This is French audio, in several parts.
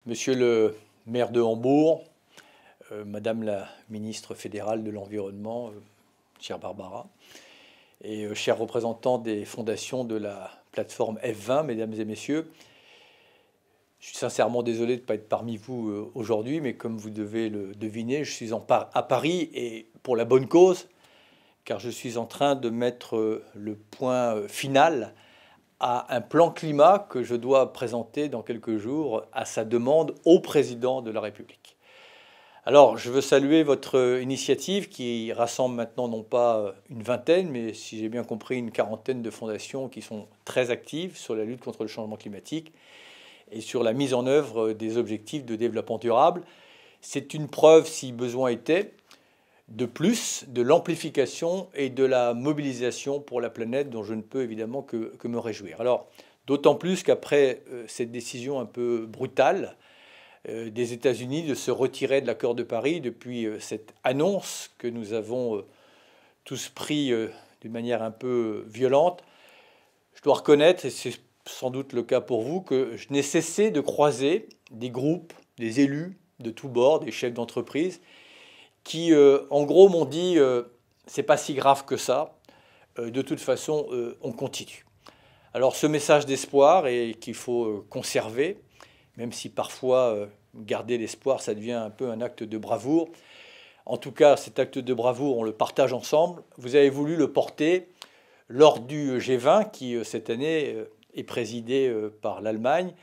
Monsieur le maire de Hambourg, Madame la ministre fédérale de l'Environnement, chère Barbara, et chers représentants des fondations de la plateforme F20, mesdames et messieurs, je suis sincèrement désolé de ne pas être parmi vous aujourd'hui, mais comme vous devez le deviner, je suis à Paris et pour la bonne cause, car je suis en train de mettre le point final à un plan climat que je dois présenter dans quelques jours à sa demande au président de la République. Alors, je veux saluer votre initiative qui rassemble maintenant non pas une vingtaine, mais si j'ai bien compris, une quarantaine de fondations qui sont très actives sur la lutte contre le changement climatique et sur la mise en œuvre des objectifs de développement durable. C'est une preuve, si besoin était, de plus de l'amplification et de la mobilisation pour la planète dont je ne peux évidemment que me réjouir. Alors, d'autant plus qu'après cette décision un peu brutale des États-Unis de se retirer de l'accord de Paris depuis cette annonce que nous avons tous pris d'une manière un peu violente, je dois reconnaître, et c'est sans doute le cas pour vous, que je n'ai cessé de croiser des groupes, des élus de tous bords, des chefs d'entreprise, qui, en gros, m'ont dit c'est pas si grave que ça, de toute façon, on continue. Alors, ce message d'espoir et qu'il faut conserver, même si parfois garder l'espoir, ça devient un peu un acte de bravoure. En tout cas, cet acte de bravoure, on le partage ensemble. Vous avez voulu le porter lors du G20, qui cette année est présidé par l'Allemagne,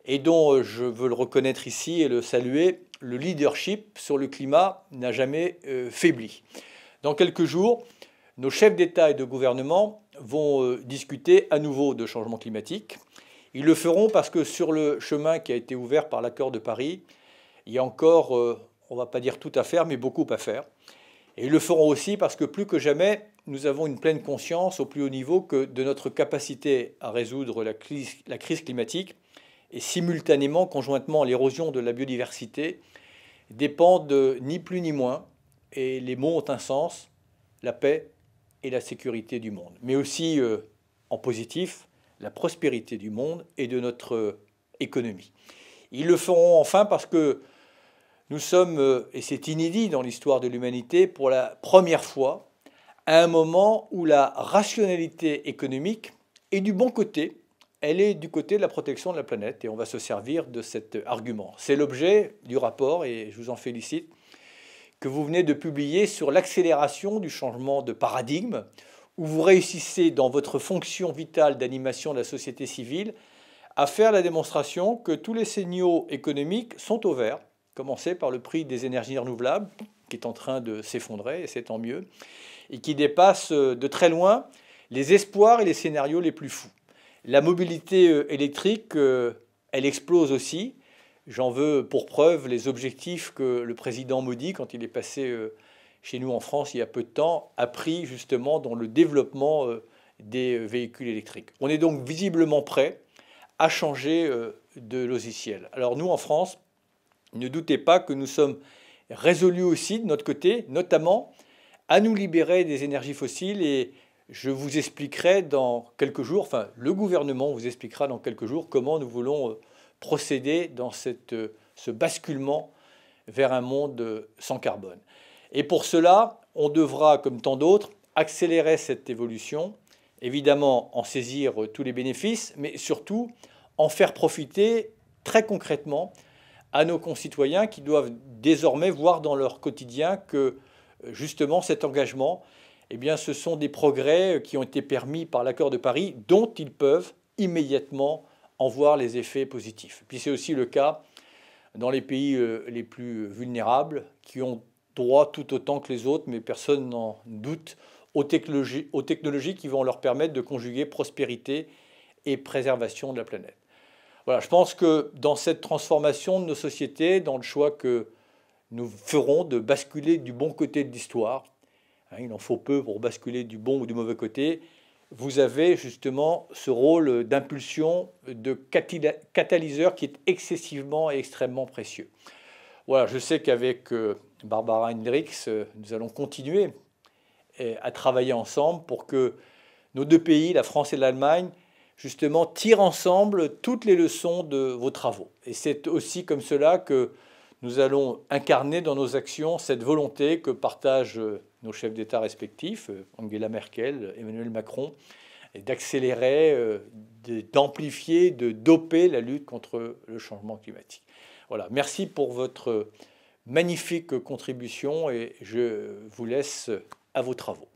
et dont je veux le reconnaître ici et le saluer, le leadership sur le climat n'a jamais faibli. Dans quelques jours, nos chefs d'État et de gouvernement vont discuter à nouveau de changement climatique. Ils le feront parce que sur le chemin qui a été ouvert par l'accord de Paris, il y a encore, on ne va pas dire tout à faire, mais beaucoup à faire. Et ils le feront aussi parce que plus que jamais, nous avons une pleine conscience au plus haut niveau que de notre capacité à résoudre la crise climatique et simultanément, conjointement, l'érosion de la biodiversité dépendent ni plus ni moins, et les mots ont un sens, la paix et la sécurité du monde, mais aussi, en positif, la prospérité du monde et de notre économie. Ils le feront enfin parce que nous sommes, et c'est inédit dans l'histoire de l'humanité, pour la première fois, à un moment où la rationalité économique est du bon côté. Elle est du côté de la protection de la planète et on va se servir de cet argument. C'est l'objet du rapport, et je vous en félicite, que vous venez de publier sur l'accélération du changement de paradigme, où vous réussissez dans votre fonction vitale d'animation de la société civile à faire la démonstration que tous les signaux économiques sont au vert, commencer par le prix des énergies renouvelables, qui est en train de s'effondrer, et c'est tant mieux, et qui dépasse de très loin les espoirs et les scénarios les plus fous. La mobilité électrique, elle explose aussi. J'en veux pour preuve les objectifs que le président Modi, quand il est passé chez nous en France il y a peu de temps, a pris justement dans le développement des véhicules électriques. On est donc visiblement prêt à changer de logiciel. Alors nous, en France, ne doutez pas que nous sommes résolus aussi de notre côté, notamment à nous libérer des énergies fossiles, et je vous expliquerai dans quelques jours, enfin le gouvernement vous expliquera dans quelques jours comment nous voulons procéder dans ce basculement vers un monde sans carbone. Et pour cela, on devra, comme tant d'autres, accélérer cette évolution, évidemment en saisir tous les bénéfices, mais surtout en faire profiter très concrètement à nos concitoyens qui doivent désormais voir dans leur quotidien que justement cet engagement, eh bien, ce sont des progrès qui ont été permis par l'accord de Paris dont ils peuvent immédiatement en voir les effets positifs. Puis c'est aussi le cas dans les pays les plus vulnérables qui ont droit tout autant que les autres, mais personne n'en doute, aux technologies qui vont leur permettre de conjuguer prospérité et préservation de la planète. Voilà, je pense que dans cette transformation de nos sociétés, dans le choix que nous ferons de basculer du bon côté de l'histoire, il en faut peu pour basculer du bon ou du mauvais côté, vous avez justement ce rôle d'impulsion, de catalyseur qui est excessivement et extrêmement précieux. Voilà, je sais qu'avec Barbara Hendricks, nous allons continuer à travailler ensemble pour que nos deux pays, la France et l'Allemagne, justement, tirent ensemble toutes les leçons de vos travaux. Et c'est aussi comme cela que nous allons incarner dans nos actions cette volonté que partagent nos chefs d'État respectifs, Angela Merkel, Emmanuel Macron, et d'accélérer, d'amplifier, de doper la lutte contre le changement climatique. Voilà, merci pour votre magnifique contribution et je vous laisse à vos travaux.